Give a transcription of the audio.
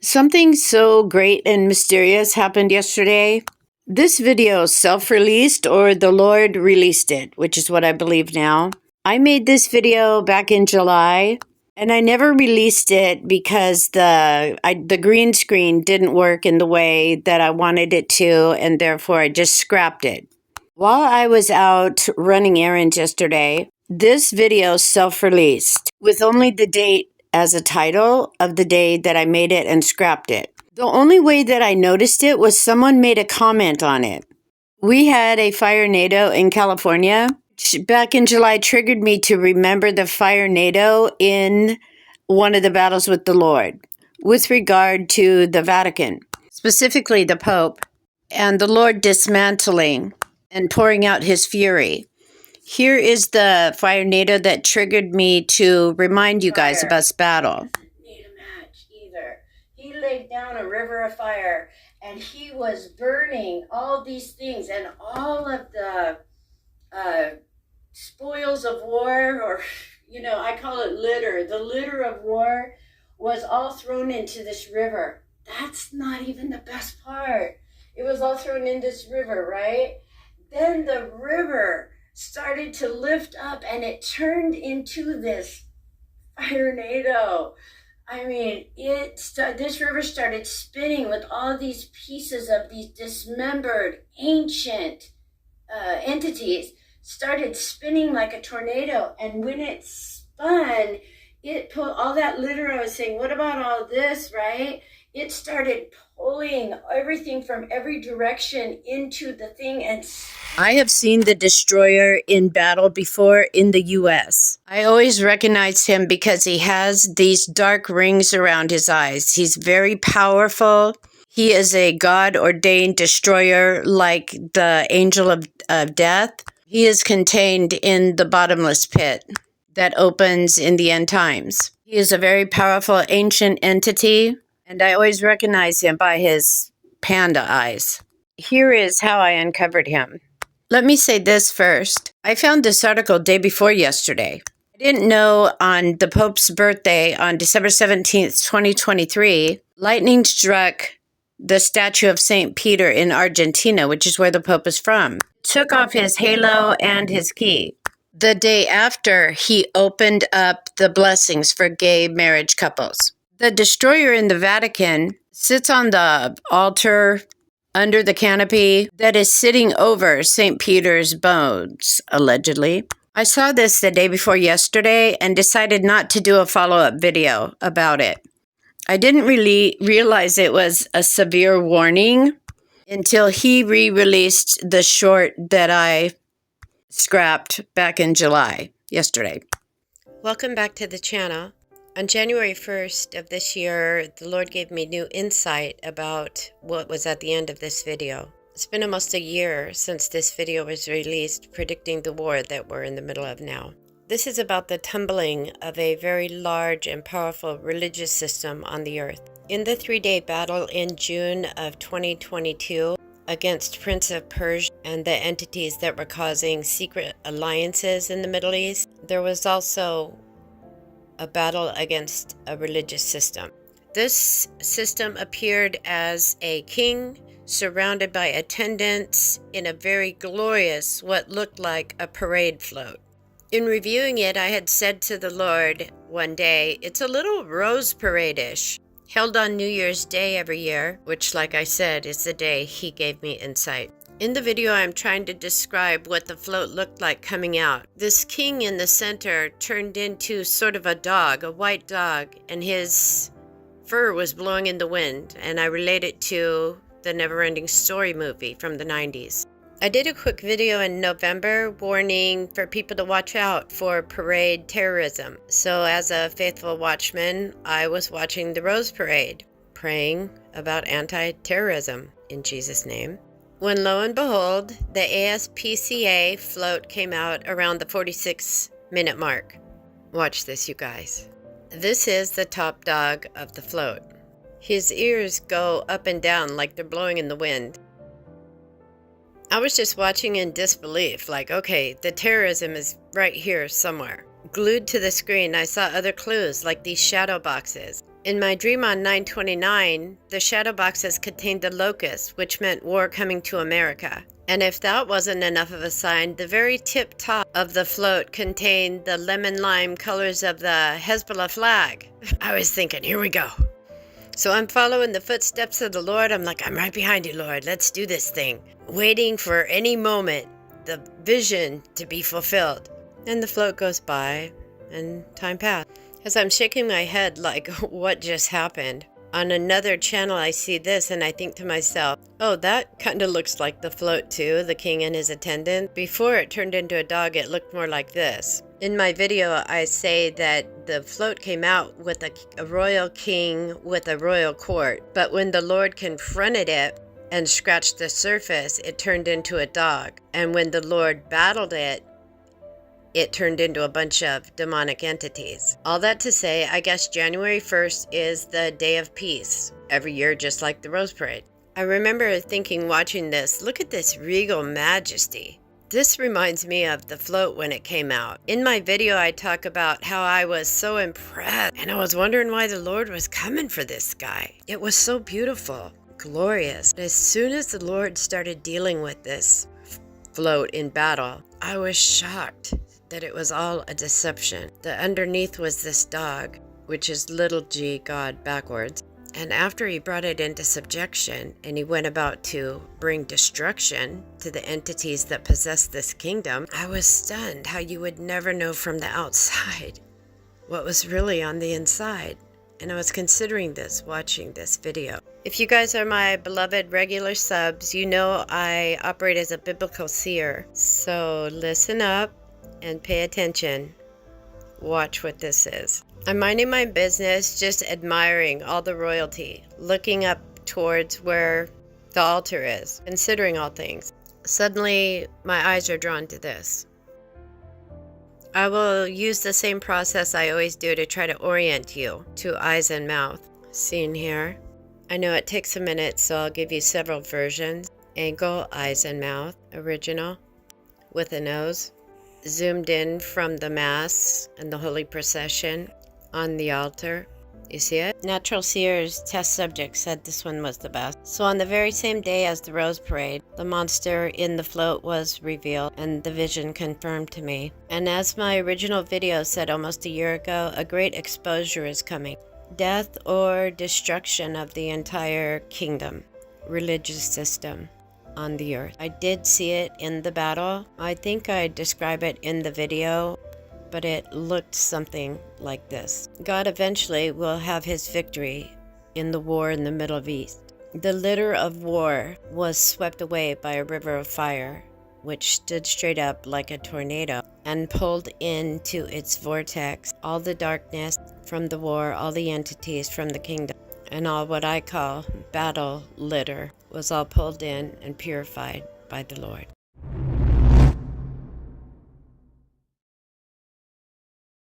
Something so great and mysterious happened yesterday. This video is self-released or the Lord released it, which is what I believe now. I made this video back in July and I never released it because the green screen didn't work in the way that I wanted it to, and therefore I just scrapped it. While I was out running errands yesterday, this video self-released with only the date as a title of the day that I made it and scrapped it. The only way that I noticed it was someone made a comment on it. We had a fire NATO in California. Back in July triggered me to remember the fire NATO in one of the battles with the Lord with regard to the Vatican, specifically the Pope, and the Lord dismantling and pouring out his fury. Here is the fire NATO that triggered me to remind you guys about this battle. Need a match either. He laid down a river of fire and he was burning all these things, and all of the spoils of war, or I call it litter. The litter of war was all thrown into this river. That's not even the best part. It was all thrown in this river, right? Then the river started to lift up and it turned into this fire NATO. I mean, this river started spinning with all these pieces of these dismembered ancient entities, started spinning like a tornado. And when it spun, it put all that litter. I was saying, what about all this, right? It started pulling everything from every direction into the thing. And I have seen the destroyer in battle before in the U.S. I always recognize him because he has these dark rings around his eyes. He's very powerful. He is a God-ordained destroyer like the angel of death. He is contained in the bottomless pit that opens in the end times. He is a very powerful ancient entity, and I always recognize him by his panda eyes. Here is how I uncovered him. Let me say this first. I found this article day before yesterday. I didn't know on the Pope's birthday on December 17th, 2023, lightning struck the statue of St. Peter in Argentina, which is where the Pope is from. Took off his halo and his key. The day after, he opened up the blessings for gay marriage couples. The destroyer in the Vatican sits on the altar under the canopy that is sitting over St. Peter's bones, allegedly. I saw this the day before yesterday and decided not to do a follow-up video about it. I didn't really realize it was a severe warning until he re-released the short that I scrapped back in July, yesterday. Welcome back to the channel. On January 1st of this year, the Lord gave me new insight about what was at the end of this video. It's been almost a year since this video was released, predicting the war that we're in the middle of now. This is about the tumbling of a very large and powerful religious system on the earth. In the 3-day battle in June of 2022 against Prince of Persia and the entities that were causing secret alliances in the Middle East, there was also a battle against a religious system. This system appeared as a king surrounded by attendants in a very glorious, what looked like a parade float. In reviewing it, I had said to the Lord one day, it's a little rose parade-ish, held on New Year's Day every year, which, like I said, is the day he gave me insight. In the video, I'm trying to describe what the float looked like coming out. This king in the center turned into sort of a dog, a white dog, and his fur was blowing in the wind, and I relate it to the Never-Ending Story movie from the 90s. I did a quick video in November warning for people to watch out for parade terrorism. So as a faithful watchman, I was watching the Rose Parade, praying about anti-terrorism in Jesus' name. When lo and behold, the ASPCA float came out around the 46-minute mark. Watch this, you guys. This is the top dog of the float. His ears go up and down like they're blowing in the wind. I was just watching in disbelief, like, okay, the terrorism is right here somewhere. Glued to the screen, I saw other clues, like these shadow boxes. In my dream on 9/29, the shadow boxes contained the locusts, which meant war coming to America. And if that wasn't enough of a sign, the very tip top of the float contained the lemon lime colors of the Hezbollah flag. I was thinking, here we go. So I'm following the footsteps of the Lord. I'm like, I'm right behind you, Lord. Let's do this thing. Waiting for any moment, the vision to be fulfilled. And the float goes by, and time passed. As I'm shaking my head like, what just happened? On another channel, I see this and I think to myself, oh, that kind of looks like the float too, the king and his attendant. Before it turned into a dog, it looked more like this. In my video, I say that the float came out with a royal king with a royal court. But when the Lord confronted it and scratched the surface, it turned into a dog. And when the Lord battled it, it turned into a bunch of demonic entities. All that to say, I guess January 1st is the Day of Peace, every year just like the Rose Parade. I remember thinking watching this, look at this regal majesty. This reminds me of the float when it came out. In my video, I talk about how I was so impressed and I was wondering why the Lord was coming for this guy. It was so beautiful, glorious. As soon as the Lord started dealing with this float in battle, I was shocked that it was all a deception. The underneath was this dog, which is little g, God, backwards. And after he brought it into subjection and he went about to bring destruction to the entities that possess this kingdom, I was stunned how you would never know from the outside what was really on the inside. And I was considering this, watching this video. If you guys are my beloved regular subs, you know I operate as a biblical seer. So listen up and pay attention. Watch what this is. I'm minding my business, just admiring all the royalty, looking up towards where the altar is, considering all things. Suddenly, my eyes are drawn to this. I will use the same process I always do to try to orient you to eyes and mouth. Seen here. I know it takes a minute, so I'll give you several versions. Angle, eyes and mouth, original, with a nose. Zoomed in from the Mass and the Holy Procession on the altar. You see it? Natural Seer's test subject said this one was the best. So on the very same day as the Rose Parade, the monster in the float was revealed and the vision confirmed to me. And as my original video said almost a year ago, a great exposure is coming. Death or destruction of the entire kingdom, religious system on the earth. I did see it in the battle. I think I describe it in the video, but it looked something like this. God eventually will have his victory in the war in the Middle East. The litter of war was swept away by a river of fire, which stood straight up like a tornado and pulled into its vortex all the darkness from the war, all the entities from the kingdom, and all what I call battle litter was all pulled in and purified by the Lord.